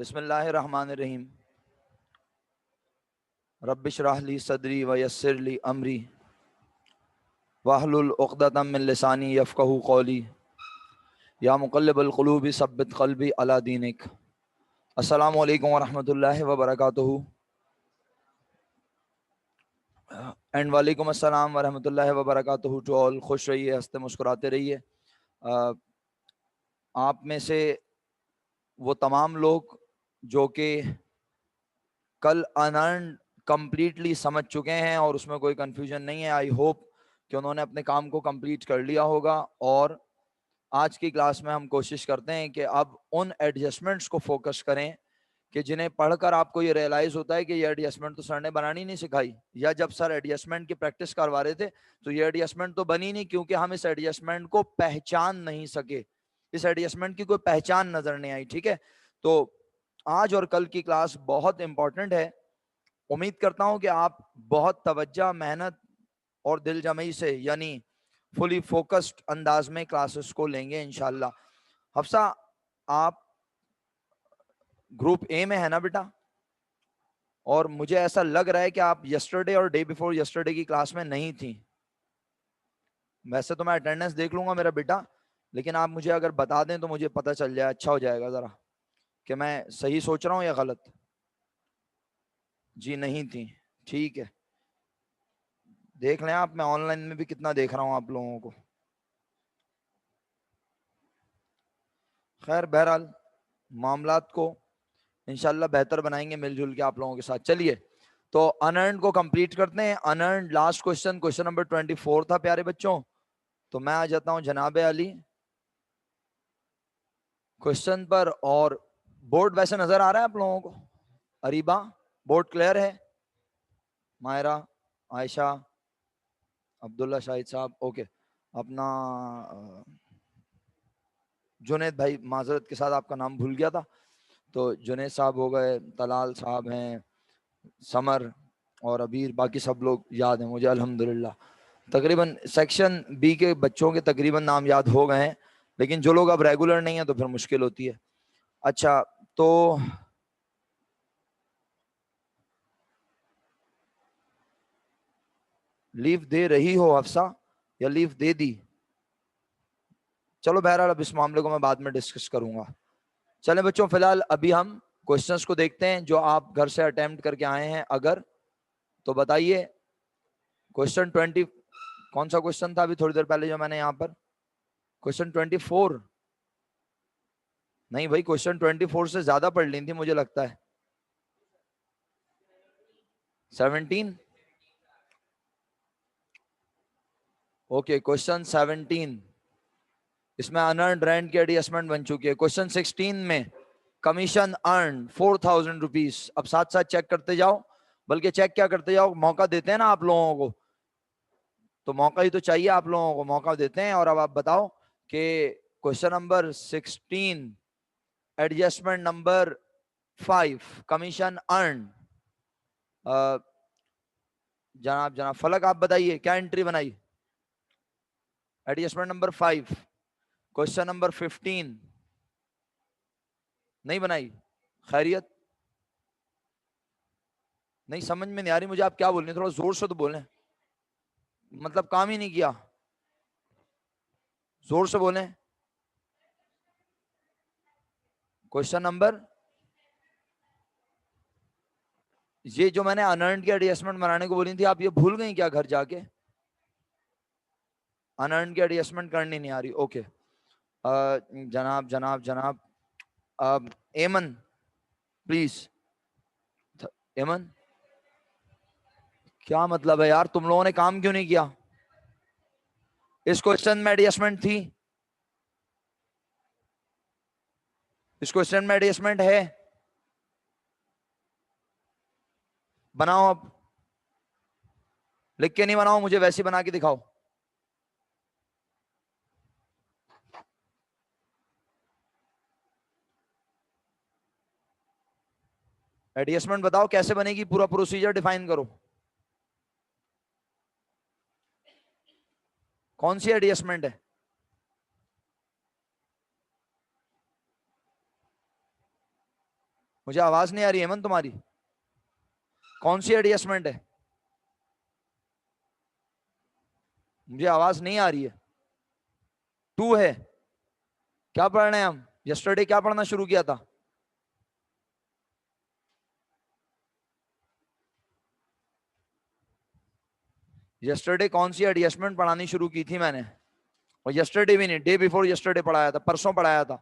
بسم اللہ الرحمن الرحیم رب اشرح لی صدری ویسر لی امری واحلل عقدۃ من لسانی یفقہوا قولی یا مقلب القلوب ثبت قلبی علی دینک۔ السلام علیکم ورحمۃ اللہ وبرکاتہ، اینڈ وعلیکم السلام ورحمۃ اللہ وبرکاتہ ٹو آل۔ خوش رہیے، ہنستے مسکراتے رہیے۔ آپ میں سے وہ تمام لوگ جو کہ کل انرنڈ کمپلیٹلی سمجھ چکے ہیں اور اس میں کوئی کنفیوژن نہیں ہے، آئی ہوپ کہ انہوں نے اپنے کام کو کمپلیٹ کر لیا ہوگا، اور آج کی کلاس میں ہم کوشش کرتے ہیں کہ اب ان ایڈجسٹمنٹس کو فوکس کریں کہ جنہیں پڑھ کر آپ کو یہ ریئلائز ہوتا ہے کہ یہ ایڈجسٹمنٹ تو سر نے بنانی نہیں سکھائی، یا جب سر ایڈجسٹمنٹ کی پریکٹس کروا رہے تھے تو یہ ایڈجسٹمنٹ تو بنی نہیں، کیونکہ ہم اس ایڈجسٹمنٹ کو پہچان نہیں سکے، اس ایڈجسٹمنٹ کی کوئی پہچان نظر نہیں آئی۔ ٹھیک ہے، تو آج اور کل کی کلاس بہت امپورٹنٹ ہے۔ امید کرتا ہوں کہ آپ بہت توجہ، محنت اور دل جمعی سے، یعنی فلی فوکسڈ انداز میں کلاسز کو لیں گے انشاءاللہ۔ حفصہ، آپ گروپ اے میں ہے نا بیٹا؟ اور مجھے ایسا لگ رہا ہے کہ آپ یسٹرڈے اور ڈے بیفور یسٹرڈے کی کلاس میں نہیں تھی۔ ویسے تو میں اٹینڈنس دیکھ لوں گا میرا بیٹا، لیکن آپ مجھے اگر بتا دیں تو مجھے پتہ چل جائے، اچھا ہو جائے گا ذرا، کہ میں صحیح سوچ رہا ہوں یا غلط۔ جی نہیں تھی، ٹھیک ہے، دیکھ لیں آپ، میں آن لائن میں بھی کتنا دیکھ رہا ہوں آپ لوگوں کو۔ خیر، بہرحال معاملات کو انشاءاللہ بہتر بنائیں گے مل جل کے آپ لوگوں کے ساتھ۔ چلیے تو انرنڈ کو کمپلیٹ کرتے ہیں۔ انرنڈ لاسٹ کوشچن نمبر 24 تھا پیارے بچوں۔ تو میں آ جاتا ہوں جناب علی کوشچن پر، اور بورڈ ویسے نظر آ رہا ہے آپ لوگوں کو؟ اریبا، بورڈ کلیئر ہے؟ مائرہ، عائشہ، عبداللہ شاہد صاحب، اوکے۔ اپنا جنید بھائی، معذرت کے ساتھ آپ کا نام بھول گیا تھا، تو جنید صاحب ہو گئے، طلال صاحب ہیں، سمر اور ابیر، باقی سب لوگ یاد ہیں مجھے الحمدللہ۔ تقریباً سیکشن بی کے بچوں کے تقریباً نام یاد ہو گئے ہیں، لیکن جو لوگ اب ریگولر نہیں ہیں تو پھر مشکل ہوتی ہے۔ اچھا، تو لیو دے رہی ہو حفصہ یا لیو دے دی؟ چلو بہرحال اب اس معاملے کو میں بعد میں ڈسکس کروں گا۔ چلیں بچوں، فی الحال ابھی ہم کوشچنس کو دیکھتے ہیں جو آپ گھر سے اٹیمپٹ کر کے آئے ہیں، اگر تو بتائیے۔ کوشچن 20 کون سا کوشچن تھا ابھی تھوڑی دیر پہلے جو میں نے یہاں پر؟ کوشچن 24 نہیں بھائی، کوشچن 24 سے زیادہ پڑھ لی تھی مجھے لگتا ہے۔ 17 اوکے، کوشچن 17 اس میں انرنڈ رینٹ کی ایڈجسٹمنٹ بن چکی ہے۔ کوشچن 16 میں کمیشن ارن 4000 روپیز۔ اب ساتھ ساتھ چیک کرتے جاؤ، بلکہ چیک کیا کرتے جاؤ، موقع دیتے ہیں نا آپ لوگوں کو، تو موقع ہی تو چاہیے آپ لوگوں کو، موقع دیتے ہیں۔ اور اب آپ بتاؤ کہ question number 16 adjustment number 5 commission earn, جناب فلک آپ بتائیے کیا انٹری بنائی؟ ایڈجسٹمنٹ نمبر 5 کوشچن نمبر 15 نہیں بنائی؟ خیریت نہیں، سمجھ میں نہیں آ رہی مجھے آپ کیا بول رہے ہیں، تھوڑا زور سے تو بولیں، مطلب کام ہی نہیں کیا، زور سے بولیں۔ کوشچن نمبر، یہ جو میں نے انرنڈ کی ایڈجسٹمنٹ بنانے کو بولی تھی، آپ یہ بھول گئی کیا گھر جا کے؟ انرنڈ کی ایڈجسٹمنٹ کرنی نہیں آ رہی، اوکے۔ جناب ایمن پلیز، ایمن کیا مطلب ہے یار، تم لوگوں نے کام کیوں نہیں کیا؟ اس کوشچن میں ایڈجسٹمنٹ تھی، اس کوشچن میں ایڈجسٹمنٹ ہے، بناؤ، اب لکھ کے نہیں بناؤ، مجھے ویسے بنا کے دکھاؤ۔ ایڈجسٹمنٹ بتاؤ کیسے بنے گی، پورا پروسیجر ڈیفائن کرو۔ کون سی ایڈجسٹمنٹ ہے؟ مجھے آواز نہیں آ رہی ایمن تمہاری. کون سی ایڈجسٹمنٹ ہے؟ مجھے آواز نہیں آ رہی ہے. 2 ہے. کیا پڑھ رہے ہیں ہم؟ یسٹرڈے کیا پڑھنا شروع کیا تھا؟ یسٹرڈے کون سی ایڈجسٹمنٹ پڑھانی شروع کی تھی میں نے؟ اور یسٹرڈے بھی نہیں، ڈے بیفور یسٹرڈے پڑھایا تھا، پرسوں پڑھایا تھا.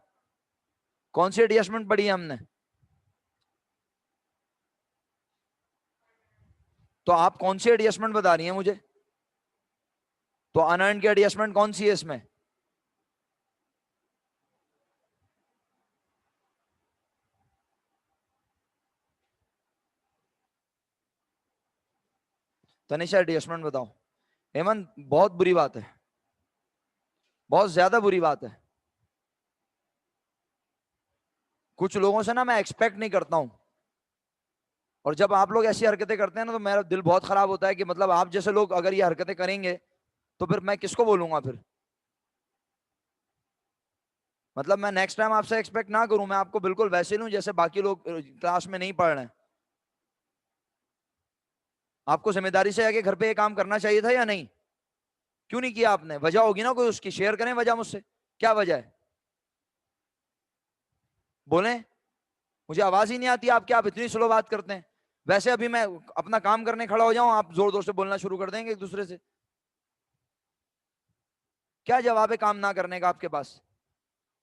کون سی ایڈجسٹمنٹ پڑھی ہے ہم نے؟ تو آپ کون سی ایڈجسٹمنٹ بتا رہی ہیں مجھے؟ تو انرنڈ کی ایڈجسٹمنٹ کون سی ہے اس میں؟ تنیشا ایڈجسٹمنٹ بتاؤ. ایمن بہت بری بات ہے، بہت زیادہ بری بات ہے. کچھ لوگوں سے نا میں ایکسپیکٹ نہیں کرتا ہوں، اور جب آپ لوگ ایسی حرکتیں کرتے ہیں نا تو میرا دل بہت خراب ہوتا ہے کہ مطلب آپ جیسے لوگ اگر یہ حرکتیں کریں گے تو پھر میں کس کو بولوں گا پھر؟ مطلب میں نیکسٹ ٹائم آپ سے ایکسپیکٹ نہ کروں، میں آپ کو بالکل ویسے لوں جیسے باقی لوگ کلاس میں نہیں پڑھ رہے ہیں. آپ کو ذمہ داری سے آگے گھر پہ یہ کام کرنا چاہیے تھا یا نہیں؟ کیوں نہیں کیا آپ نے؟ وجہ ہوگی نا کوئی اس کی، شیئر کریں وجہ مجھ سے. کیا وجہ ہے؟ بولیں. مجھے آواز ہی نہیں آتی آپ کیا، آپ اتنی سلو بات کرتے ہیں. ویسے ابھی میں اپنا کام کرنے کھڑا ہو جاؤں، آپ زور زور سے بولنا شروع کر دیں گے ایک دوسرے سے. کیا جواب ہے کام نہ کرنے کا آپ کے پاس؟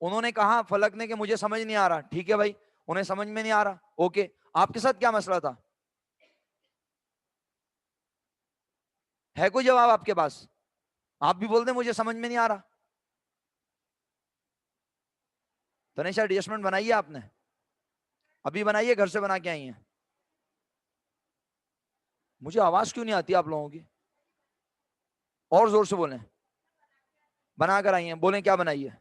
انہوں نے کہا فلک نے کہ مجھے سمجھ نہیں آ رہا. ٹھیک ہے بھائی، انہیں سمجھ میں نہیں آ رہا، اوکے. آپ کے ساتھ کیا مسئلہ تھا؟ ہے کوئی جواب آپ کے پاس؟ آپ بھی بول دیں مجھے سمجھ میں نہیں آ رہا. تنیشا ایڈجسٹمنٹ بنائی ہے آپ نے؟ ابھی بنائیے، گھر سے بنا کے آئی ہیں. مجھے آواز کیوں نہیں آتی آپ لوگوں کی؟ اور زور سے بولیں. بنا کر آئی ہیں، بولیں کیا بنائی ہے.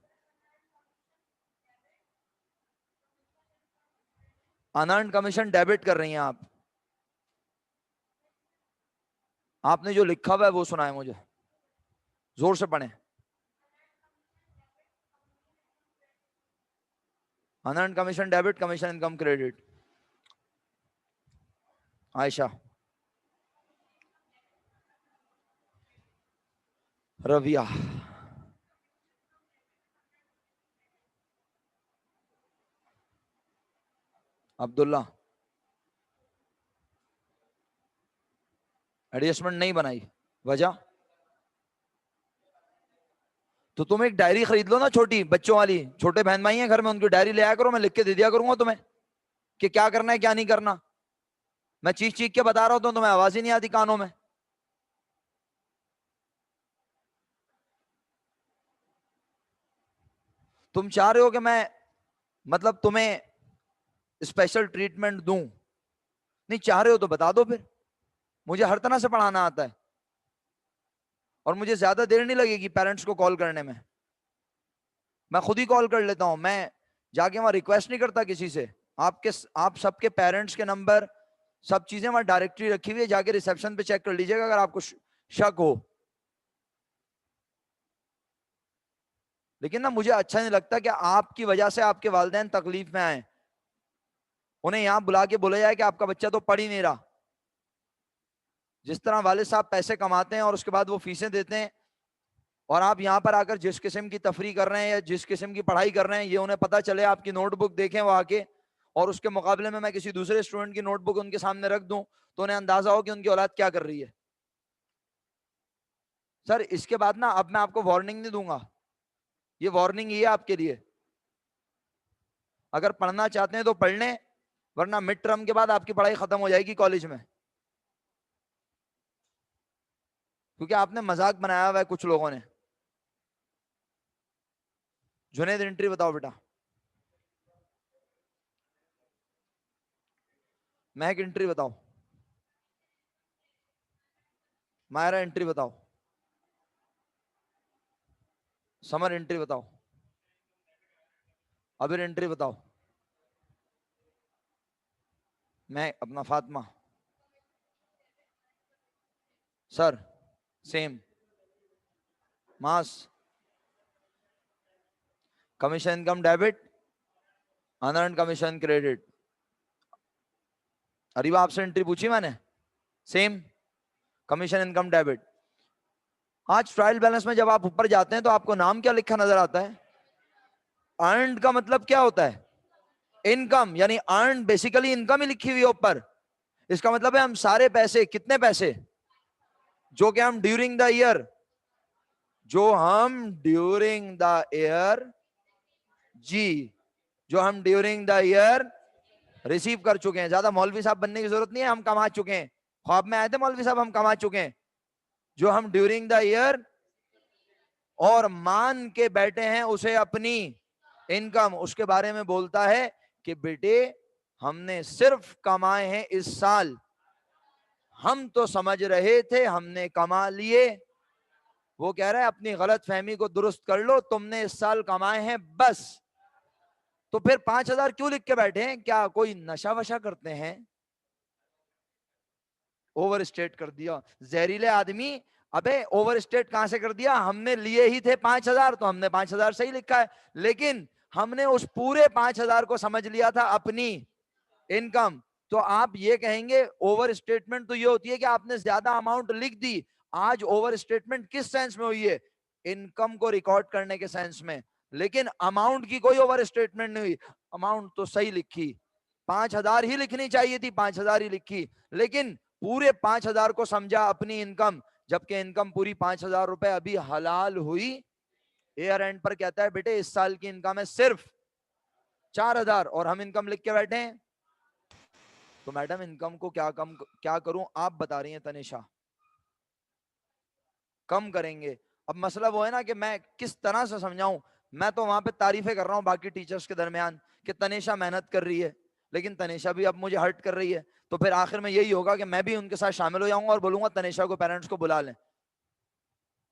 انرنڈ کمیشن ڈیبٹ کر رہی ہیں آپ. آپ نے جو لکھا ہوا ہے وہ سنا ہے مجھے، زور سے پڑھیں. Unearned commission debit, commission income credit. Ayesha. رویہ. عبداللہ. ایڈجسٹمنٹ نہیں بنائی، وجہ؟ تو تم ایک ڈائری خرید لو نا چھوٹی بچوں والی. چھوٹے بہن بھائی ہیں گھر میں، ان کی ڈائری لے آیا کرو، میں لکھ کے دے دیا کروں گا تمہیں کہ کیا کرنا ہے کیا نہیں کرنا. میں چیخ چیخ کے بتا رہا ہوں تو تمہیں آواز ہی نہیں آتی کانوں میں. تم چاہ رہے ہو کہ میں مطلب تمہیں اسپیشل ٹریٹمنٹ دوں؟ نہیں چاہ رہے ہو تو بتا دو پھر. مجھے ہر طرح سے پڑھانا آتا ہے، اور مجھے زیادہ دیر نہیں لگے گی پیرنٹس کو کال کرنے میں. میں خود ہی کال کر لیتا ہوں، میں جا کے وہاں ریکویسٹ نہیں کرتا کسی سے. آپ سب کے پیرنٹس کے نمبر سب چیزیں وہاں ڈائریکٹری رکھی ہوئی ہے، جا کے ریسپشن پہ چیک کر لیجیے گا اگر آپ کو شک ہو. لیکن نا مجھے اچھا نہیں لگتا کہ آپ کی وجہ سے آپ کے والدین تکلیف میں آئیں. انہیں یہاں بلا کے بولا جائے کہ آپ کا بچہ تو پڑھ ہی نہیں رہا. جس طرح والد صاحب پیسے کماتے ہیں اور اس کے بعد وہ فیسیں دیتے ہیں، اور آپ یہاں پر آ کر جس قسم کی تفریح کر رہے ہیں یا جس قسم کی پڑھائی کر رہے ہیں یہ انہیں پتہ چلے، آپ کی نوٹ بک دیکھیں وہ آ کے، اور اس کے مقابلے میں کسی دوسرے اسٹوڈنٹ کی نوٹ بک ان کے سامنے رکھ دوں تو انہیں اندازہ ہو کہ ان کی اولاد کیا کر رہی ہے. سر اس کے بعد نا اب میں آپ کو وارننگ نہیں دوں گا، یہ وارننگ ہی ہے آپ کے لیے. اگر پڑھنا چاہتے ہیں تو پڑھ لیں، ورنہ مڈ ٹرم کے بعد آپ کی پڑھائی ختم ہو جائے گی کالج میں. کیونکہ آپ نے مذاق بنایا ہوا ہے کچھ لوگوں نے. جنید انٹری بتاؤ بیٹا. مہک انٹری بتاؤ. مائرہ انٹری بتاؤ. سمر انٹری بتاؤ. ابر انٹری بتاؤ. میں اپنا فاطمہ. Sir same. ماس. Commission income debit, unearned commission credit. Areeba आपसे एंट्री पूछी मैंने, सेम कमीशन इनकम डेबिट। आज ट्रायल बैलेंस में जब आप ऊपर जाते हैं तो आपको नाम क्या लिखा नजर आता है? अर्नड का मतलब क्या होता है? इनकम, यानी अर्न बेसिकली इनकम ही लिखी हुई है ऊपर। इसका मतलब है हम सारे पैसे, कितने पैसे जो कि हम ड्यूरिंग द ईयर, जो हम ड्यूरिंग द ईयर जी, जो हम ड्यूरिंग द ईयर रिसीव कर चुके हैं। ज्यादा मौलवी साहब बनने की जरूरत नहीं है, हम कमा चुके हैं। ख्वाब में आए थे मौलवी साहब, हम कमा चुके हैं। जो हम ड्यूरिंग द ईयर और मान के बैठे हैं उसे अपनी इनकम, उसके बारे में बोलता है कि बेटे हमने सिर्फ कमाए हैं इस साल, हम तो समझ रहे थे हमने कमा लिए। वो कह रहा है अपनी गलत फहमी को दुरुस्त कर लो, तुमने इस साल कमाए हैं बस। तो फिर 5,000 क्यों लिख के बैठे हैं? क्या कोई नशा वशा करते हैं? ओवर स्टेट कर दिया जहरीले आदमी। अबे ओवर स्टेट कहां से कर दिया? हमने लिए ही थे 5,000, तो हमने 5,000 सही लिखा है, लेकिन हमने उस पूरे 5,000 को समझ लिया था अपनी इनकम। तो आप ये कहेंगे ओवर स्टेटमेंट तो ये होती है कि आपने ज्यादा अमाउंट लिख दी। आज ओवर स्टेटमेंट किस सेंस में हुई है? इनकम को रिकॉर्ड करने के सेंस में, लेकिन अमाउंट की कोई ओवर स्टेटमेंट नहीं हुई। अमाउंट तो सही लिखी, 5,000 ही लिखनी चाहिए थी, 5,000 ही लिखी, लेकिन पूरे 5,000 को समझा अपनी इनकम, जबकि इनकम पूरी 5,000 रुपए अभी हलाल हुई। ईयर एंड पर कहता है बेटे इस साल की इनकम है सिर्फ 4,000 और हम इनकम लिख के बैठे हैं। तो मैडम इनकम को क्या करूं? आप बता रही हैं तनिषा, कम करेंगे। अब मसला वो है ना कि मैं किस तरह से समझाऊं। मैं तो वहां पे तारीफें कर रहा हूं बाकी टीचर्स के दरमियान कि तनिषा मेहनत कर रही है, लेकिन तनिषा भी अब मुझे हर्ट कर रही है। तो फिर आखिर में यही होगा कि मैं भी उनके साथ शामिल हो जाऊंगा और बोलूंगा तनिषा को पेरेंट्स को बुला लें।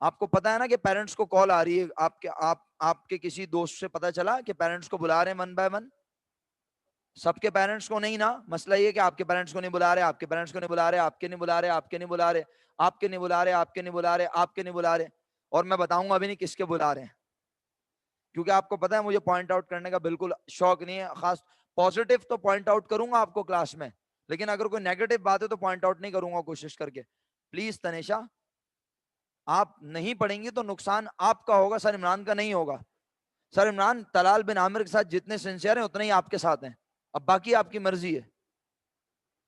आपको पता है ना कि पेरेंट्स को कॉल आ रही है, आपके किसी दोस्त से पता चला कि पेरेंट्स को बुला रहे हैं वन बाय वन? सबके पेरेंट्स को नहीं ना। मसला ये कि आपके पेरेंट्स को नहीं बुला रहे, आपके पेरेंट्स को नहीं बुला रहे, आपके नहीं बुला रहे, आपके नहीं बुला रहे, आपके नहीं बुला रहे, आपके नहीं बुला रहे, आपके नहीं बुला रहे। और मैं बताऊंगा अभी नहीं किसके बुला रहे हैं, क्योंकि आपको पता है मुझे पॉइंट आउट करने का बिल्कुल शौक नहीं है। खास पॉजिटिव तो पॉइंट आउट करूंगा आपको क्लास में, लेकिन अगर कोई नेगेटिव बात है तो पॉइंट आउट नहीं करूंगा कोशिश करके। प्लीज तनिषा, आप नहीं पढ़ेंगी तो नुकसान आपका होगा, सर इमरान का नहीं होगा। सर इमरान तलाल बिन आमिर के साथ जितने सिंसियर हैं उतने ही आपके साथ हैं, अब बाकी आपकी मर्जी है।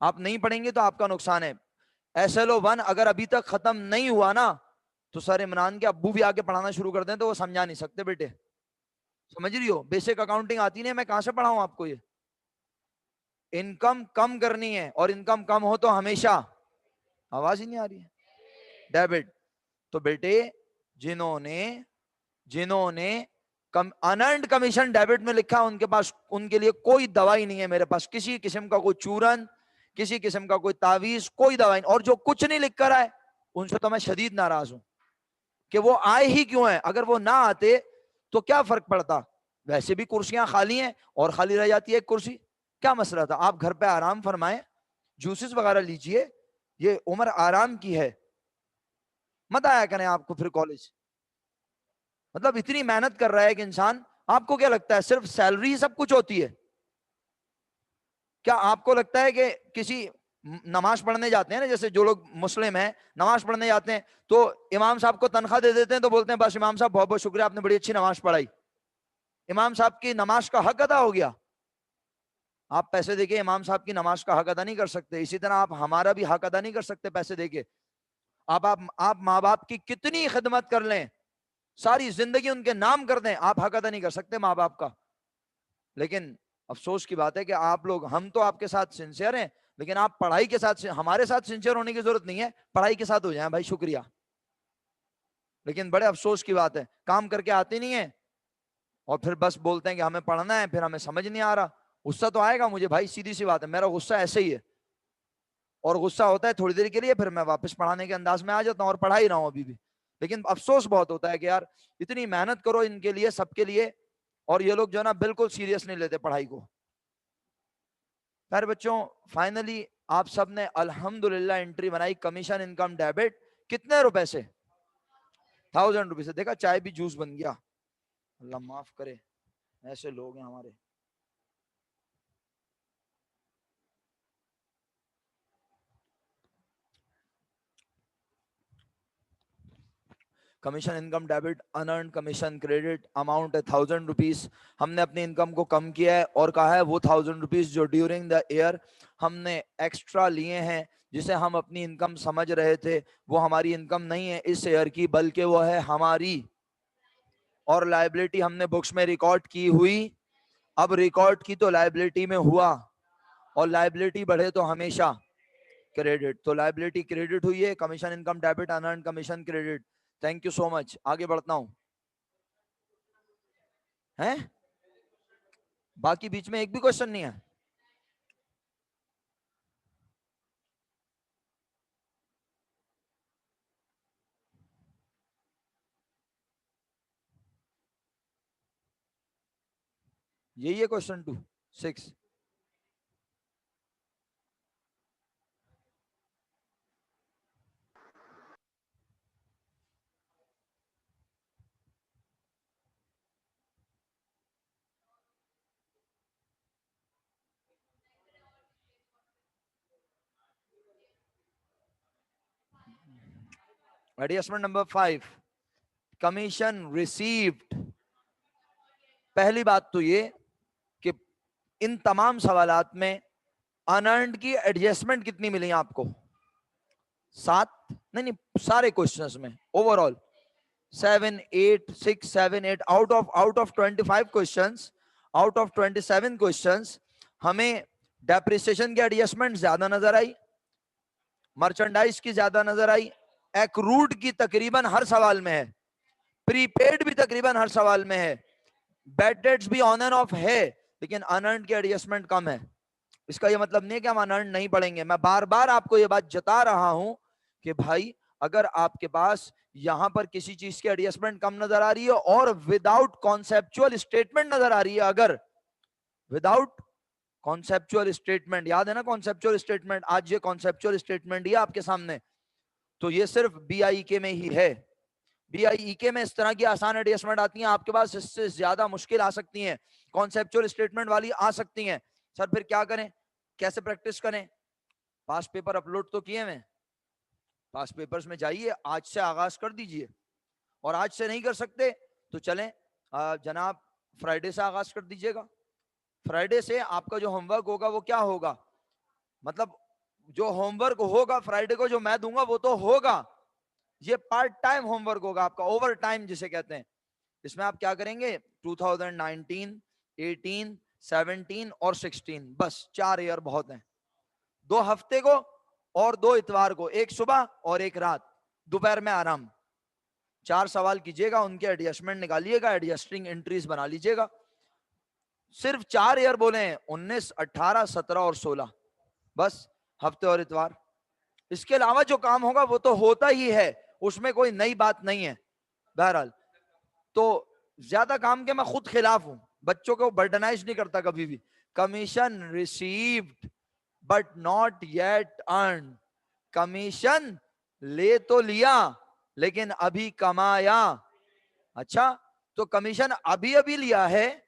आप नहीं पढ़ेंगे तो आपका नुकसान है। SLO1 अगर अभी तक खत्म नहीं हुआ ना, तो सर इमरान के अब्बू भी आके पढ़ाना शुरू कर दें तो वो समझा नहीं सकते। बेटे समझ रही हो, बेसिक अकाउंटिंग आती नहीं, मैं कहां से पढ़ाऊं आपको ये? इनकम कम करनी है, और इनकम कम हो तो हमेशा, आवाज ही नहीं आ रही है, डेबिट। तो बेटे जिन्होंने जिन्होंने अनअर्न्ड कमीशन डेबिट में लिखा, उनके पास, उनके लिए कोई दवाई नहीं है मेरे पास, किसी किस्म का कोई चूरन, किसी किस्म का कोई तावीज, कोई दवाई नहीं। और जो कुछ नहीं लिख कर आए उनसे तो मैं शदीद नाराज हूं कि वो आए ही क्यों है। अगर वो ना आते तो क्या फर्क पड़ता? वैसे भी कुर्सियां खाली हैं और खाली रह जाती है एक कुर्सी, क्या मसला था? आप घर पे आराम फरमाएं, जूसेस वगैरह लीजिए, ये उम्र आराम की है, मत आया करें आपको फिर कॉलेज। मतलब इतनी मेहनत कर रहा है कि इंसान, आपको क्या लगता है सिर्फ सैलरी ही सब कुछ होती है? क्या आपको लगता है कि किसी नमाज पढ़ने जाते हैं ना, जैसे जो लोग मुस्लिम हैं नमाज पढ़ने जाते हैं तो इमाम साहब को तनख्वाह दे देते हैं, तो बोलते हैं बस इमाम साहब बहुत बहुत शुक्रिया, आपने बड़ी अच्छी नमाज पढ़ाई, इमाम साहब की नमाज का हक अदा हो गया। आप पैसे देके इमाम साहब की नमाज का हक अदा नहीं कर सकते, इसी तरह आप हमारा भी हक अदा नहीं कर सकते पैसे देके। आप माँ बाप की कितनी खिदमत कर लें, सारी जिंदगी उनके नाम कर दें, आप हक अदा नहीं कर सकते माँ बाप का। लेकिन अफसोस की बात है कि आप लोग, हम तो आपके साथ सिंसियर हैं, लेकिन आप पढ़ाई के साथ, हमारे साथ सिंसियर होने की जरूरत नहीं है, पढ़ाई के साथ हो जाए भाई, शुक्रिया। लेकिन बड़े अफसोस की बात है काम करके आते नहीं है, और फिर बस बोलते हैं कि हमें पढ़ना है, फिर हमें समझ नहीं आ रहा। गुस्सा तो आएगा मुझे भाई, सीधी सी बात है, मेरा गुस्सा ऐसे ही है, और गुस्सा होता है थोड़ी देर के लिए, फिर मैं वापस पढ़ाने के अंदाज में आ जाता हूँ और पढ़ा ही रहा हूँ अभी भी। लेकिन अफसोस बहुत होता है कि यार इतनी मेहनत करो इनके लिए, सबके लिए, और ये लोग जो है ना बिल्कुल सीरियस नहीं लेते पढ़ाई को। प्यारे बच्चों, फाइनली आप सब ने अल्हम्दुलिल्लाह एंट्री बनाई कमीशन इनकम डेबिट, कितने रुपए से? 1,000 रुपए से। देखा, चाय भी जूस बन गया, अल्लाह माफ करे, ऐसे लोग हैं हमारे। Commission income debit, unearned commission credit, amount है 1000 रुपीज। हमने अपनी इनकम को कम किया है और कहा है वो 1000 रुपीज जो ड्यूरिंग द ईयर हमने एक्स्ट्रा लिए हैं, जिसे हम अपनी इनकम समझ रहे थे, वो हमारी इनकम नहीं है इस ईयर की, बल्कि वो है हमारी, और लायबिलिटी हमने बुक्स में रिकॉर्ड की हुई। अब रिकॉर्ड की तो लायबिलिटी में हुआ, और लायबिलिटी बढ़े तो हमेशा क्रेडिट, तो लायबिलिटी क्रेडिट हुई है, commission income debit, unearned commission credit. Thank you so much. आगे बढ़ता हूं, हैं बाकी बीच में एक भी क्वेश्चन नहीं है? यही है question 2 6। Adjustment number 5, commission received. पहली बात तो ये कि इन तमाम सवालात में अनअर्न्ड की एडजस्टमेंट कितनी मिली आपको? 7? नहीं नहीं, सारे क्वेश्चंस में overall 7 8 6 7 8 out of 25 questions, out of 27 questions हमें डेप्रिसिएशन की एडजस्टमेंट ज्यादा नजर आई, मर्चेंडाइज की ज्यादा नजर आई, एक्रूड की तकरीबन हर सवाल में है, प्रीपेड भी तकरीबन हर सवाल में है, बैड डेट्स भी ऑन एंड ऑफ है, लेकिन अनअर्न्ड की एडजस्टमेंट कम है। इसका ये मतलब नहीं है कि हम अनअर्न्ड नहीं पढ़ेंगे। मैं बार बार आपको ये बात जता रहा हूं कि भाई अगर आपके पास यहां पर किसी चीज की एडजस्टमेंट कम नजर आ रही है और विदाउट कॉन्सेप्चुअल स्टेटमेंट नजर आ रही है, अगर विदाउट कॉन्सेप्चुअल स्टेटमेंट, याद है ना कॉन्सेप्चुअल स्टेटमेंट, आज ये कॉन्सेप्चुअल स्टेटमेंट ये आपके सामने, तो ये सिर्फ BIEK में ही है। BIEK में इस तरह की आसान एडजस्टमेंट आती हैं, आपके पास इससे ज्यादा मुश्किल आ सकती हैं, कॉन्सेप्चुअल स्टेटमेंट वाली आ सकती हैं। सर फिर क्या करें, कैसे प्रैक्टिस करें? पास पेपर अपलोड तो किए मैं, पास पेपर्स में जाइए, आज से आगाज कर दीजिए, और आज से नहीं कर सकते तो चलें जनाब फ्राइडे से आगाज कर दीजिएगा। फ्राइडे से आपका जो होमवर्क होगा वो क्या होगा, मतलब जो होमवर्क होगा फ्राइडे को जो मैं दूंगा वो तो होगा, ये पार्ट टाइम होमवर्क होगा आपका, ओवर टाइम जिसे कहते हैं। इसमें आप क्या करेंगे, 2019 18 17 और 16, बस 4 ईयर बहुत हैं। 2 हफ्ते को और 2 इतवार को, एक सुबह और एक रात, दोपहर में आराम, 4 सवाल कीजिएगा, उनके एडजस्टमेंट निकालिएगा, एडजस्टिंग एंट्रीज बना लीजिएगा। सिर्फ 4 ईयर बोले हैं, 19 18 17 और 16, बस हफ्ते और इतवार। इसके अलावा जो काम होगा वो तो होता ही है, उसमें कोई नई बात नहीं है। बहरहाल तो ज्यादा काम के मैं खुद खिलाफ हूं, बच्चों को बर्डनाइज नहीं करता कभी भी। Commission received but not yet earn, commission ले तो लिया लेकिन अभी कमाया। अच्छा, तो कमीशन अभी अभी लिया है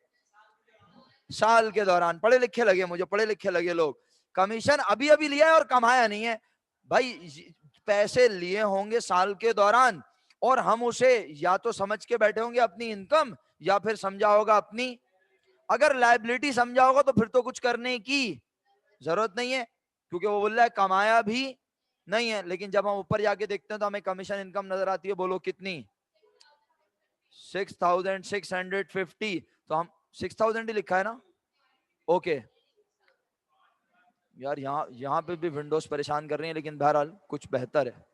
साल के दौरान, पढ़े लिखे लगे मुझे, पढ़े लिखे लगे लोग, कमीशन अभी अभी लिया है और कमाया नहीं है। भाई पैसे लिए होंगे साल के दौरान, और हम उसे या तो समझ के बैठे होंगे अपनी इनकम, या फिर समझा होगा अपनी, अगर लायबिलिटी समझा होगा तो फिर तो कुछ करने की जरूरत नहीं है, क्योंकि वो बोल रहा है कमाया भी नहीं है। लेकिन जब हम ऊपर जाके देखते हैं तो हमें कमीशन इनकम नजर आती है, बोलो कितनी, 6650, तो हम 6000 ही लिखा है ना, ओके। यार यहाँ पे भी विंडोज परेशान कर रही है, लेकिन बहरहाल कुछ बेहतर है।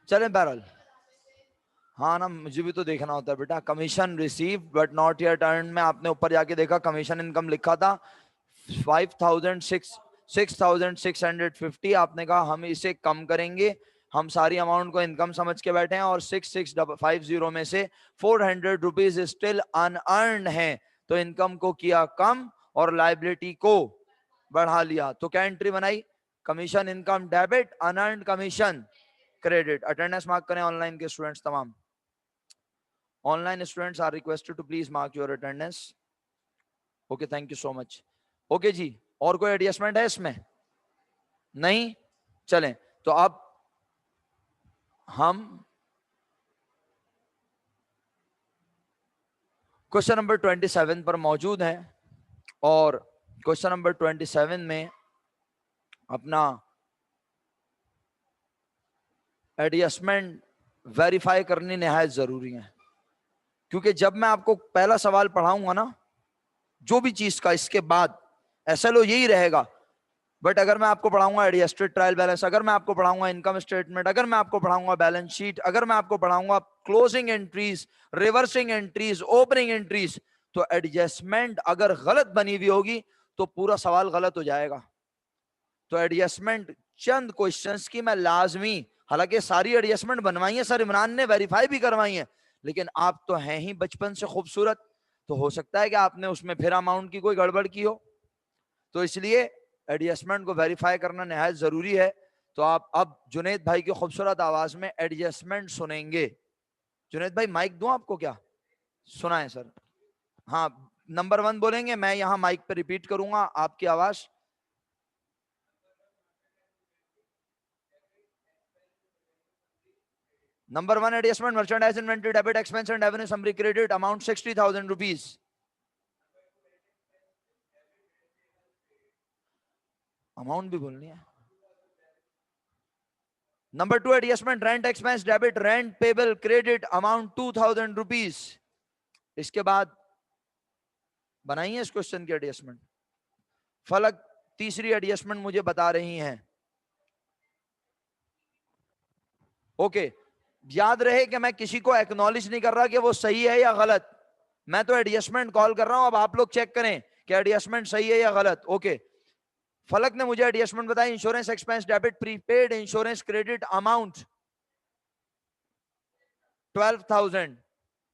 चलें बहरहाल, हाँ ना, मुझे भी तो देखना होता है बेटा। Commission receive but not yet earn में आपने ऊपर जाके देखा कमीशन इनकम लिखा था 6650, आपने कहा हम इसे कम करेंगे, हम सारी अमाउंट को इनकम समझ के बैठे हैं, और 6650 में से 400 रुपीज स्टिल अनअर्न्ड है, तो इनकम को किया कम और लाइबिलिटी को बढ़ा लिया। तो क्या एंट्री बनाई? Commission income debit, unearned commission credit. Attendance mark करें ऑनलाइन के स्टूडेंट्स तमाम। Online students are requested to please mark your attendance. Okay, thank you so much. Okay जी, और कोई एडजस्टमेंट है इसमें? नहीं? चलें तो अब हम क्वेश्चन नंबर 27 पर मौजूद हैं और क्वेश्चन नंबर 27 में अपना एडजस्टमेंट वेरीफाई करनी निहायत जरूरी है, क्योंकि जब मैं आपको पहला सवाल पढ़ाऊंगा ना, जो भी चीज का इसके बाद एसएलओ यही रहेगा, बट अगर मैं आपको पढ़ाऊंगा एडजस्टेड ट्रायल बैलेंस, अगर मैं आपको पढ़ाऊंगा इनकम स्टेटमेंट, अगर मैं आपको पढ़ाऊंगा बैलेंस शीट, अगर मैं आपको पढ़ाऊंगा closing entries, reversing entries, opening entries, तो एडजस्टमेंट अगर गलत बनी हुई होगी तो पूरा सवाल गलत हो जाएगा। तो एडजस्टमेंट चंद क्वेश्चंस की मैं लाजमी, हालांकि सारी एडजस्टमेंट बनवाई है सर इमरान ने, वेरीफाई भी करवाई है, लेकिन आप तो हैं ही बचपन से खूबसूरत, तो हो सकता है कि आपने उसमें फिर अमाउंट की कोई गड़बड़ की हो, तो इसलिए एडजस्टमेंट को वेरीफाई करना निहायत जरूरी है। तो आप अब जुनैद भाई की खूबसूरत आवाज में एडजस्टमेंट सुनेंगे। जुनैद भाई माइक दूं आपको क्या? सुनाएं सर। हाँ, नंबर 1 बोलेंगे, मैं यहां माइक पे रिपीट करूंगा आपकी आवाज। Number 1 adjustment, merchandise inventory debit expense and revenue summary credit amount 60,000 rupees. Amount भी बोलनी है। Number 2 adjustment, rent expense debit rent payable credit amount 2,000 rupees. इसके बाद बनाइए इस क्वेश्चन की एडजस्टमेंट। फलक तीसरी एडजस्टमेंट मुझे बता रही हैं। ओके, याद रहे कि मैं किसी को एक्नॉलेज नहीं कर रहा कि वो सही है या गलत, मैं तो एडजस्टमेंट कॉल कर रहा हूं, अब आप लोग चेक करें कि एडजस्टमेंट सही है या गलत। ओके, फलक ने मुझे एडजस्टमेंट बताई, insurance expense debit prepaid insurance credit amount 12,000।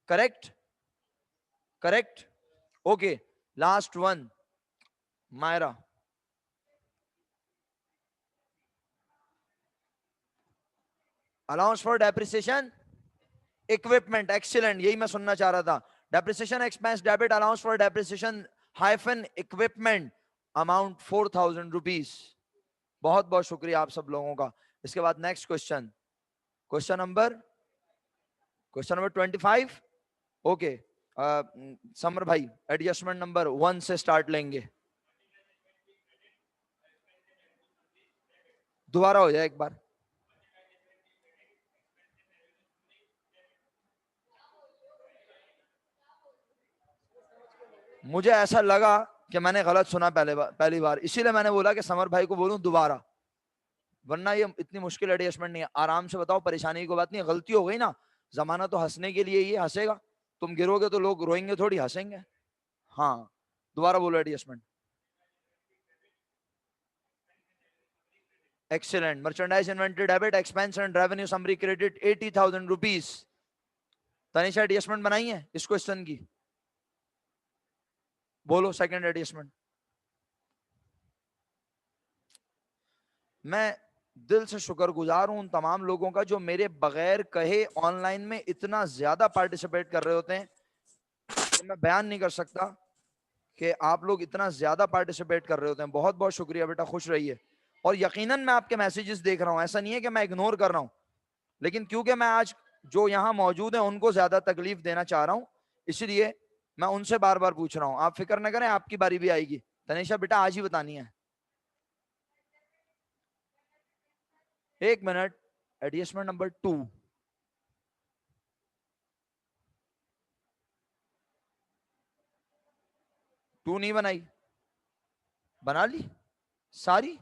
Correct? Correct? Okay, last one Myra. Allowance for depreciation equipment, excellent, यही मैं सुनना चाह रहा था। Depreciation expense debit allowance for depreciation hyphen equipment amount 4,000 rupees. बहुत बहुत शुक्रिया आप सब लोगों का। इसके बाद नेक्स्ट क्वेश्चन, क्वेश्चन नंबर 25। ओके, समर भाई एडजस्टमेंट नंबर 1 से स्टार्ट लेंगे। दोबारा हो जाए एक बार। मुझे ऐसा लगा कि मैंने गलत सुना पहली बार, इसीलिए मैंने बोला कि समर भाई को बोलूं दोबारा, वरना ये इतनी मुश्किल एडजस्टमेंट नहीं है। आराम से बताओ, परेशानी की बात नहीं है, गलती हो गई ना, जमाना तो हंसने के लिए, ये हंसेगा, तुम गिरोगे तो लोग रोएंगे थोड़ी, हंसेंगे। हाँ, दोबारा बोलो adjustment. Excellent, merchandise inventory debit expense and revenue summary credit 80,000 rupees. Tanisha adjustment बनाई है इस क्वेश्चन की? बोलो सेकंड एडजस्टमेंट। मैं दिल से शुक्रगुजार हूं उन तमाम लोगों का जो मेरे बगैर कहे ऑनलाइन में इतना ज्यादा पार्टिसिपेट कर रहे होते हैं कि मैं बयान नहीं कर सकता कि आप लोग इतना ज्यादा पार्टिसिपेट कर रहे होते हैं। बहुत बहुत शुक्रिया बेटा, खुश रहिए। और यकीनन मैं आपके मैसेजेस देख रहा हूं, ऐसा नहीं है कि मैं इग्नोर कर रहा हूं, लेकिन क्योंकि मैं आज जो यहाँ मौजूद है उनको ज्यादा तकलीफ देना चाह रहा हूं, इसलिए मैं उनसे बार बार पूछ रहा हूं। आप फिक्र न करें, आपकी बारी भी आएगी। तनिषा बेटा आज ही बतानी है। एक मिनट, एडजस्टमेंट नंबर 2। नहीं बनाई? बना ली सारी।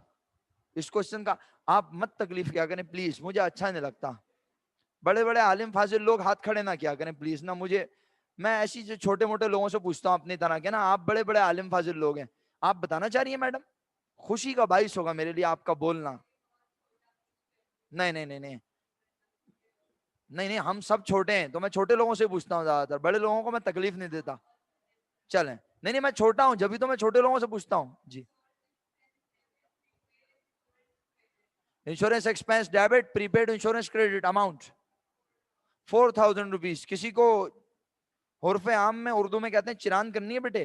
इस क्वेश्चन का आप मत तकलीफ क्या करें प्लीज, मुझे अच्छा नहीं लगता। बड़े बड़े आलिम फाजिल लोग हाथ खड़े ना क्या करें प्लीज ना। मुझे, मैं ऐसी जो छोटे मोटे लोगों से पूछता हूँ अपनी तरह के ना, आप बड़े बड़े आलिम फाजिल लोग हैं, आप बताना चाह रही हैं मैडम? खुशी का बाइस होगा मेरे लिए आपका बोलना। नहीं नहीं नहीं नहीं नहीं नहीं, हम सब छोटे हैं तो मैं छोटे लोगों से पूछता हूँ ज्यादातर, बड़े लोगों को मैं तकलीफ नहीं देता। चलें, नहीं नहीं मैं छोटा हूँ जब भी तो मैं छोटे लोगों से पूछता हूँ जी। Insurance expense debit, prepaid insurance credit amount 4000 rupees. किसी को हुर्फ आम में उर्दू में कहते हैं चिरान करनी है बेटे?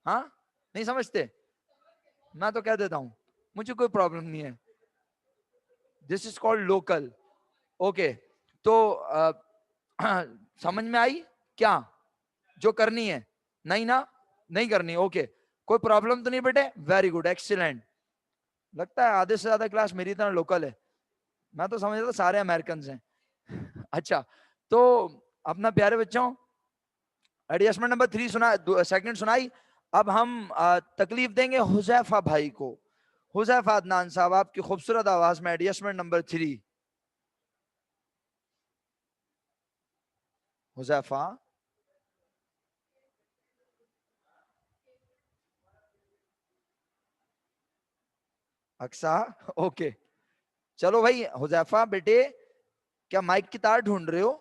हाँ, नहीं समझते? मैं तो कह देता हूं, मुझे कोई प्रॉब्लम नहीं है। This is called local. Okay, तो समझ में आई क्या जो करनी है? नहीं ना, नहीं करनी। ओके, कोई प्रॉब्लम तो नहीं बेटे? Very good, excellent. लगता है आधे से ज्यादा क्लास मेरी तरह लोकल है, मैं तो समझ रहा था सारे अमेरिकन हैं। अच्छा, तो अपना प्यारे बच्चों एडजस्टमेंट नंबर 3 सुना, सेकंड सुनाई। अब हम तकलीफ देंगे हुजैफा भाई को। हुजैफा अदनान साहब, आपकी खूबसूरत आवाज में adjustment number 3। Huzaifa, Aqsa, okay. चलो भाई हुजैफा बेटे, क्या माइक की तार ढूंढ रहे हो?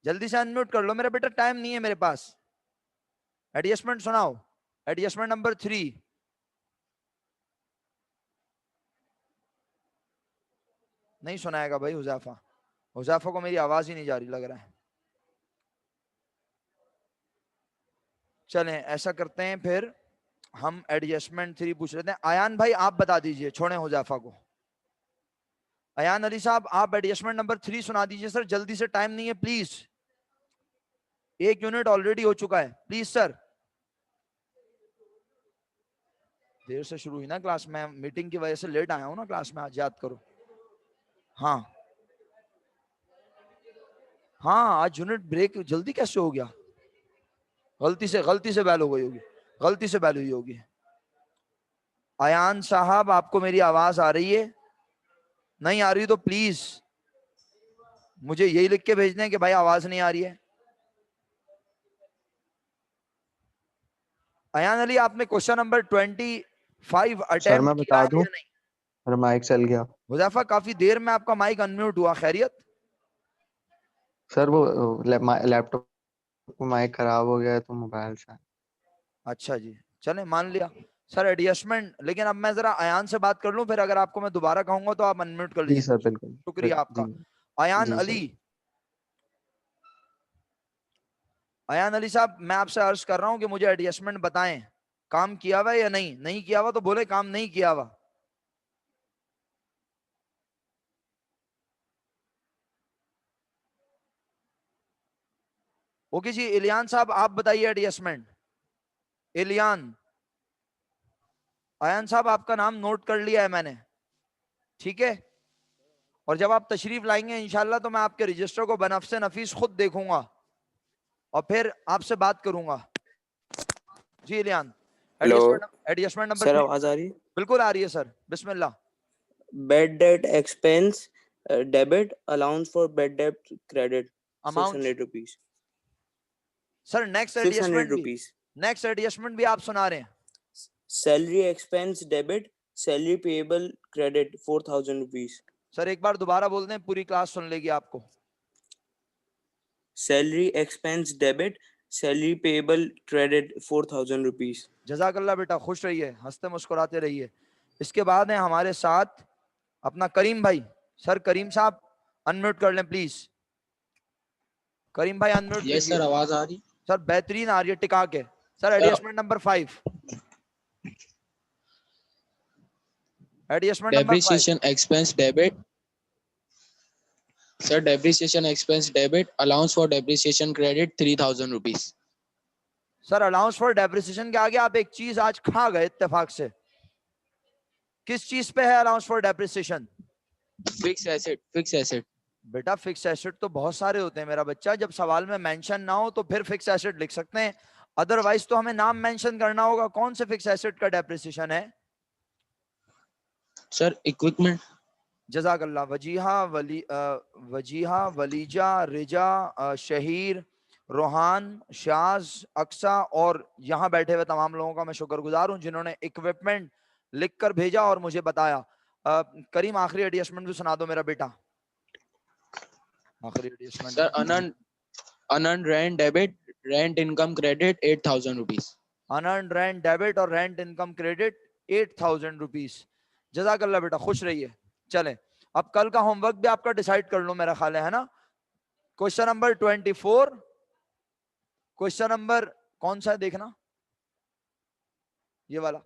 जल्दी से अनम्यूट कर लो मेरा बेटा, टाइम नहीं है मेरे पास। एडजस्टमेंट सुनाओ, एडजस्टमेंट नंबर 3। नहीं सुनाएगा भाई हुजैफा, हुजैफा को मेरी आवाज ही नहीं जा रही लग रहा है। चलें ऐसा करते हैं, फिर हम एडजस्टमेंट 3 पूछ लेते हैं। आयान भाई आप बता दीजिए, छोड़ें हुजैफा को। अयान अली साहब आप एडजस्टमेंट नंबर 3 सुना दीजिए सर, जल्दी से, टाइम नहीं है प्लीज। 1 यूनिट ऑलरेडी हो चुका है, प्लीज सर। देर से शुरू हुई ना क्लास में, मीटिंग की वजह से लेट आया हूं ना क्लास में, आज याद करो। हाँ हाँ, आज यूनिट ब्रेक जल्दी कैसे हो गया? गलती से बैल हो गई होगी, गलती से बैल हुई होगी। अयान साहब आपको मेरी आवाज आ रही है? नहीं आ रही तो प्लीज मुझे यही लिख के भेज दें कि भाई आवाज नहीं आ रही है। अयान अली आपने क्वेश्चन नंबर 25 सर अटेम्प्ट मैं किया बता है दूं, या नहीं? मेरा माइक चल गया। हुजैफा काफी देर में आपका माइक अनम्यूट हुआ, खैरियत? सर वो लैपटॉप को माइक खराब हो गया है तो मोबाइल से। अच्छा जी, चले मान लिया सर एडजस्टमेंट। लेकिन अब मैं जरा अयान से बात कर लूं, फिर अगर आपको मैं दोबारा कहूंगा तो आप अनम्यूट कर जी लीजिए। सर बिल्कुल। शुक्रिया जी आपका। अयान जी अली, सर। अयान अली साहब मैं आपसे अर्ज कर रहा हूं कि मुझे एडजस्टमेंट बताएं, काम किया हुआ है या नहीं? नहीं किया हुआ तो बोले काम नहीं किया हुआ। ओके जी, इलियान साहब आप बताइए एडजस्टमेंट। इलियान, अयान साहब आपका नाम नोट कर लिया है मैंने, ठीक है? और जब आप तशरीफ लाएंगे इंशाल्लाह तो मैं आपके रजिस्टर को बनफ्से नफीस खुद देखूंगा और फिर आपसे बात करूंगा। जी इलियान, हेलो एडजस्टमेंट नंबर सर, 3। आवाज आ रही है? बिल्कुल आ रही है sir, Bismillah. Bed date expense debit, allowance for bed date credit amount 600 rupees. Sir, next 600 adjustment भी, रुपीज। नेक्स्ट एडजस्टमेंट भी आप सुना रहे हैं? Salary expense debit, salary payable credit 4000 rupees. Sir एक बार दोबारा बोल दें, पूरी क्लास सुन लेगी आपको। Salary expense debit, salary payable credit 4000 rupees. जजाकल्ला बेटा, खुश रहिए, हंसते मुस्कुराते रहिए। इसके बाद है हमारे साथ अपना करीम भाई। सर करीम साहब अनम्यूट कर लें प्लीज। करीम भाई अनम्यूट यस कीजिए। सर, आवाज आ रही? सर बेहतरीन आ रही है, टिका के। Sir sir adjustment number 5, adjustment number 5। Depreciation expense debit, sir depreciation expense debit, allowance for depreciation credit 3000 rupees. Sir allowance for depreciation के आगे आप एक चीज आज खा गए इत्तेफाक से। किस चीज पे है allowance for depreciation? Fix asset, fix asset. बेटा फिक्स एसेट तो बहुत सारे होते हैं मेरा बच्चा, जब सवाल में मेंशन ना हो तो फिर फिक्स एसेट लिख सकते हैं, अदरवाइज तो हमें नाम मेंशन करना होगा कौन से फिक्स एसेट का डेप्रिसिएशन है। Sir equipment. जजाकल्ला। वजीहा, वलीजा, रिजा, शहीर, रोहान, शाज, अक्सा और यहाँ बैठे हुए तमाम लोगों का मैं शुक्रगुजार हूँ जिन्होंने इक्विपमेंट लिख कर भेजा और मुझे बताया। करीम आखिरी एडजस्टमेंट भी सुना दो मेरा बेटा, आखिरी adjustment. Sir unearned rent debit, rent income credit 8000 rupees. Unearned rent debit और रेंट इनकम क्रेडिट 8000 रुपीज। جزاک اللہ بیٹا, خوش رہیے. چلیں اب کل کا ہوم ورک بھی آپ کا ڈیسائیڈ کر لو, میرا خیال ہے نا. کوشچن نمبر 24, کوشچن نمبر کون سا ہے دیکھنا, یہ والا.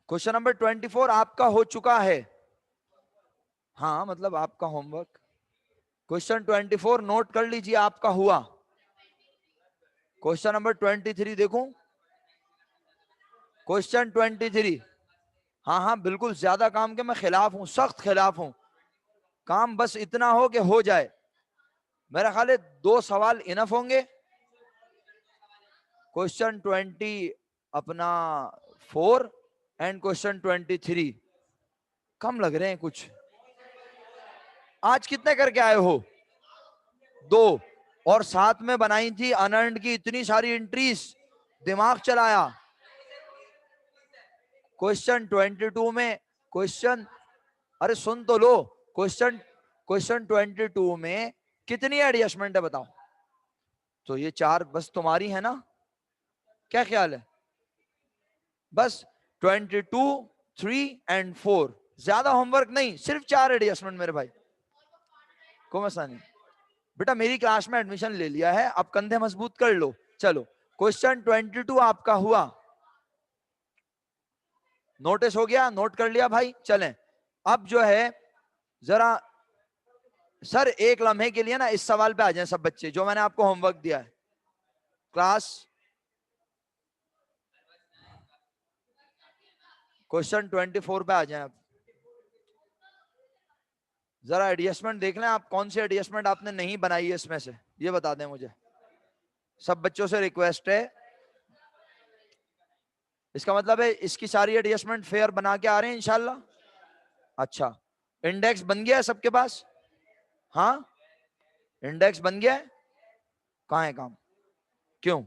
کوشچن نمبر 24 آپ کا ہو چکا ہے, ہاں مطلب آپ کا ہوم ورک. کوشچن 24 نوٹ کر لیجیے, آپ کا ہوا. کوشچن نمبر 23 دیکھوں, کوشچن 23. ہاں ہاں بالکل, زیادہ کام کے میں خلاف ہوں, سخت خلاف ہوں. کام بس اتنا ہو کہ ہو جائے. میرا خیال ہے 2 سوال انف ہوں گے. کوشچن 20 اپنا 4 اینڈ کوشچن 23 کم لگ رہے ہیں کچھ. آج کتنے کر کے آئے ہو؟ 2, اور ساتھ میں بنائی تھی انرنڈ کی اتنی ساری انٹریز, دماغ چلایا. کوشچن 22 میں کوشچن, ارے سن تو لو, کوشچن 22 میں کتنی ایڈجسٹمنٹ ہے بتاؤ؟ تو یہ 4 بس تمہاری ہے نا, کیا خیال ہے؟ بس 22, 3 اینڈ 4, زیادہ ہوم ورک نہیں, صرف 4 ایڈجسٹمنٹ میرے بھائی. کوئی مسئلہ نہیں بیٹا, میری کلاس میں ایڈمیشن لے لیا ہے, اب کندھے مضبوط کر لو. چلو کوشچن 22 آپ کا ہوا, نوٹس ہو گیا, نوٹ کر لیا بھائی. چلیں اب جو ہے ذرا سر ایک لمحے کے لیے نا اس سوال پہ آ جائیں سب بچے, جو میں نے آپ کو ہوم ورک دیا ہے. کلاس کوشچن 24 پہ آ جائیں. اب ذرا ایڈجسٹمنٹ دیکھ لیں آپ, کون سی ایڈجسٹمنٹ آپ نے نہیں بنائی ہے اس میں سے, یہ بتا دیں مجھے. سب بچوں سے ریکویسٹ ہے, اس کا مطلب ہے اس کی ساری ایڈجسٹمنٹ فیئر بنا کے آ رہے ہیں انشاءاللہ. اچھا انڈیکس بن گیا ہے سب کے پاس؟ ہاں انڈیکس بن گیا ہے. کہاں ہے کام؟ کیوں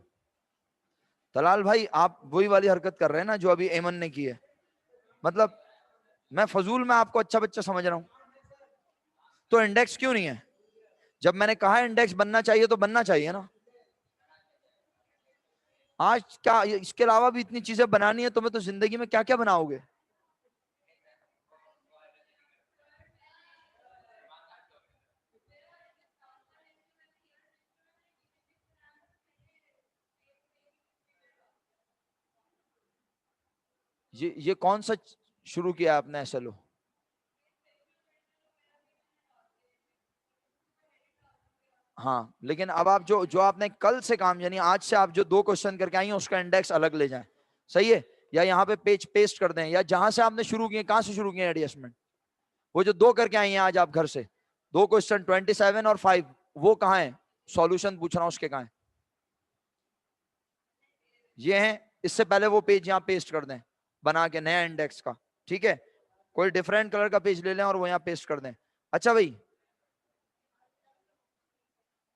طلال بھائی آپ وہی والی حرکت کر رہے ہیں نا جو ابھی ایمن نے کی ہے. مطلب میں فضول میں آپ کو اچھا بچہ سمجھ رہا ہوں, تو انڈیکس کیوں نہیں ہے؟ جب میں نے کہا انڈیکس بننا چاہیے تو بننا چاہیے نا. آج کیا اس کے علاوہ بھی اتنی چیزیں بنانی ہے تمہیں, تو زندگی میں کیا کیا بناؤ گے؟ یہ کون سا شروع کیا آپ نے ایسا لو؟ ہاں لیکن اب آپ جو آپ نے کل سے کام, یعنی آج سے آپ جو 2 کوشچن کر کے آئی ہیں اس کا انڈیکس الگ لے جائیں, صحیح ہے؟ یا یہاں پہ پیج پیسٹ کر دیں, یا جہاں سے آپ نے شروع کیے, کہاں سے شروع کیے ایڈجسٹمنٹ, وہ جو 2 کر کے آئی ہیں آج آپ گھر سے, 2 کوشچن 27 اور 5, وہ کہاں ہیں؟ سولوشن پوچھ رہا ہوں اس کے کہاں ہیں؟ یہ ہیں. اس سے پہلے وہ پیج یہاں پیسٹ کر دیں بنا کے نیا انڈیکس کا, ٹھیک ہے؟ کوئی ڈیفرنٹ کلر کا پیج لے لیں اور وہ یہاں پیسٹ کر دیں. اچھا بھائی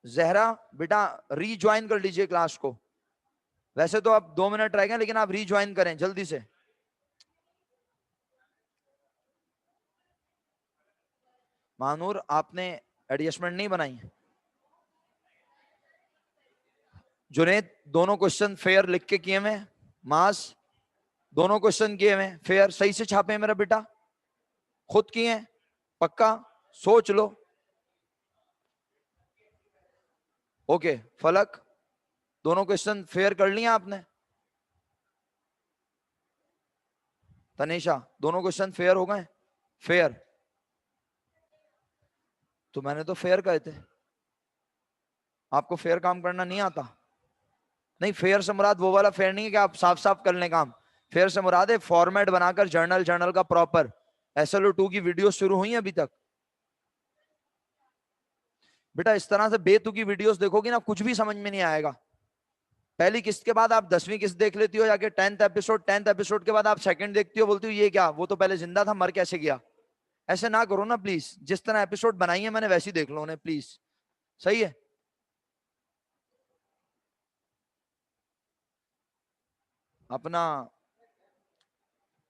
زہرا بیٹا ری جوائن کر لیجئے کلاس کو. ویسے تو آپ 2 منٹ رہ گئے, لیکن آپ ری جوائن کریں جلدی سے. مانور آپ نے ایڈجسٹمنٹ نہیں بنائی؟ جنید دونوں کوشچن فیئر لکھ کے کیے میں, ماس دونوں کوشچن کیے میں فیئر, صحیح سے چھاپے میرا بیٹا, خود کیے پکا, سوچ لو. اوکے فلک دونوں کوشچن فیئر کر لیا آپ نے؟ تنیشا دونوں کوشچن فیئر ہو گئے؟ فیئر تو میں نے تو فیئر کہے تھے, آپ کو فیئر کام کرنا نہیں آتا؟ نہیں فیئر سے مراد وہ والا فیئر نہیں ہے کہ آپ صاف صاف کر لیں کام. فیئر سے مراد ہے فارمیٹ بنا کر جرنل کا پراپر. SLO2 کی ویڈیوز شروع ہوئی ہیں ابھی تک؟ بیٹا اس طرح سے بے تکی ویڈیوز دیکھو گی نا, کچھ بھی سمجھ میں نہیں آئے گا. پہلی قسط کے بعد آپ 10ویں قسط دیکھ لیتی ہو جا کے, 10th ایپیسوڈ کے بعد آپ سیکنڈ دیکھتی ہو, بولتی ہو یہ کیا, وہ تو پہلے زندہ تھا مر کیسے گیا. ایسے نہ کرو نا پلیز, جس طرح ایپیسوڈ بنائی ہے میں نے ویسی دیکھ لو انہیں پلیز, صحیح ہے؟ اپنا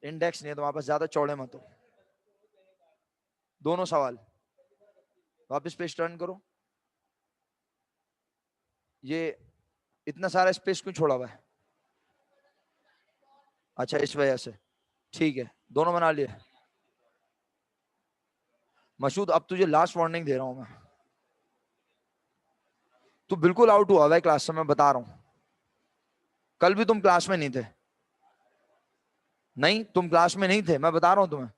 انڈیکس نہیں ہے تو واپس زیادہ چوڑے مت ہو. دونوں سوال واپس پیج ٹرن کرو. یہ اتنا سارا اسپیس کیوں چھوڑا ہوا ہے؟ اچھا اس وجہ سے, ٹھیک ہے, دونوں بنا لیے. مشہود اب تجھے لاسٹ وارننگ دے رہا ہوں میں, تو بالکل آؤٹ ہوا ہے کلاس سے, میں بتا رہا ہوں. کل بھی تم کلاس میں نہیں تھے, نہیں تم کلاس میں نہیں تھے, میں بتا رہا ہوں تمہیں.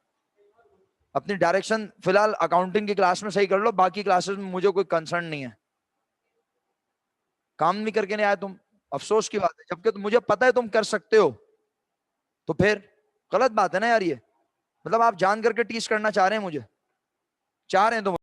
اپنی ڈائریکشن فی الحال اکاؤنٹنگ کی کلاس میں صحیح کر لو, باقی کلاسز میں مجھے کوئی کنسرن نہیں ہے. کام نہیں کر کے نہیں آئے تم, افسوس کی بات ہے, جبکہ مجھے پتا ہے تم کر سکتے ہو. تو پھر غلط بات ہے نا یار یہ, مطلب آپ جان کر کے ٹیچ کرنا چاہ رہے ہیں مجھے, چاہ رہے ہیں تم